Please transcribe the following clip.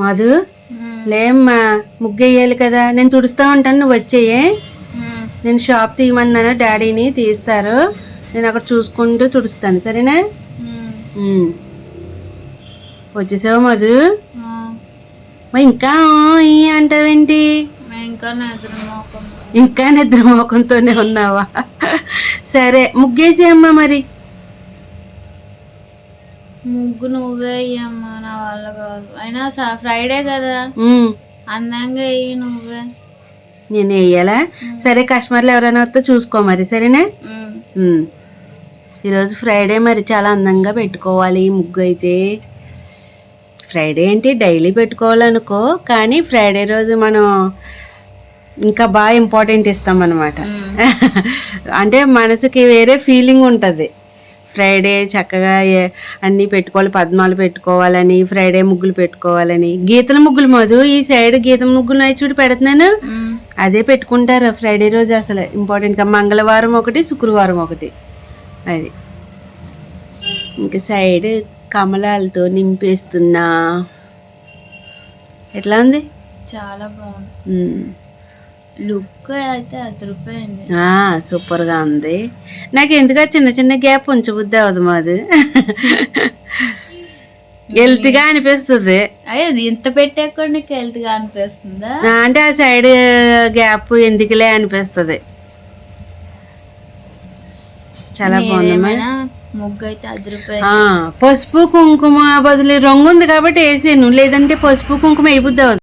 మధు లేమ్మా, ముగ్గు వేయాలి కదా. నేను తుడుస్తూ ఉంటాను, నువ్వు వచ్చేయే. నేను షాప్ తీయమన్నాను, డాడీని తీస్తారు. నేను అక్కడ చూసుకుంటూ తుడుస్తాను, సరేనా? వచ్చేసావు మధు? ఇంకా అంటావేంటి? ఇంకా నిద్ర మోకంతోనే ఉన్నావా? సరే ముగ్గేసేయమ్మా. మరి ముగ్గు నువ్వే అయ్యమ్మా, నా వల్ల కాదు. అయినా ఫ్రైడే కదా, అందంగా వేయి నువ్వే. నేను వేయాలా? సరే, కస్టమర్లు ఎవరైనా వస్తే చూసుకో మరి, సరేనా? ఈరోజు ఫ్రైడే, మరి చాలా అందంగా పెట్టుకోవాలి ఈ ముగ్గు అయితే. ఫ్రైడే ఏంటి, డైలీ పెట్టుకోవాలనుకో, కానీ ఫ్రైడే రోజు మనం ఇంకా బాగా ఇంపార్టెంట్ ఇస్తాం అన్నమాట. అంటే మనసుకి వేరే ఫీలింగ్ ఉంటుంది. ఫ్రైడే చక్కగా అన్నీ పెట్టుకోవాలి, పద్మాలు పెట్టుకోవాలని, ఫ్రైడే ముగ్గులు పెట్టుకోవాలని. గీతల ముగ్గులు మధు, ఈ సైడ్ గీతల ముగ్గులు అవి చూడు పెడుతున్నాను, అదే పెట్టుకుంటారు ఫ్రైడే రోజు. అసలు ఇంపార్టెంట్గా మంగళవారం ఒకటి, శుక్రవారం ఒకటి. అది ఇంకా సైడ్ కమలాలతో నింపేస్తున్నా. ఎట్లా ఉంది? చాలా బాగుంది. లుక్ అయితే అదిరిపోయింది. సూపర్గా ఉంది. నాకు ఎందుకు చిన్న చిన్న గ్యాప్ ఉంచబుద్ది అవదు మాది. హెల్త్గా అనిపిస్తుంది. అయ్యది ఇంత పెట్టాక నీకు హెల్త్గా అనిపిస్తుందా? అంటే ఆ సైడ్ గ్యాప్ ఎందుకులే అనిపిస్తుంది. చాలా బాగుంది. ముగ్గు అయితే అదిరిపోయింది. పసుపు కుంకుమ బదులు రంగు ఉంది కాబట్టి వేసాను, లేదంటే పసుపు కుంకుమ వేయబుద్ది అవదు.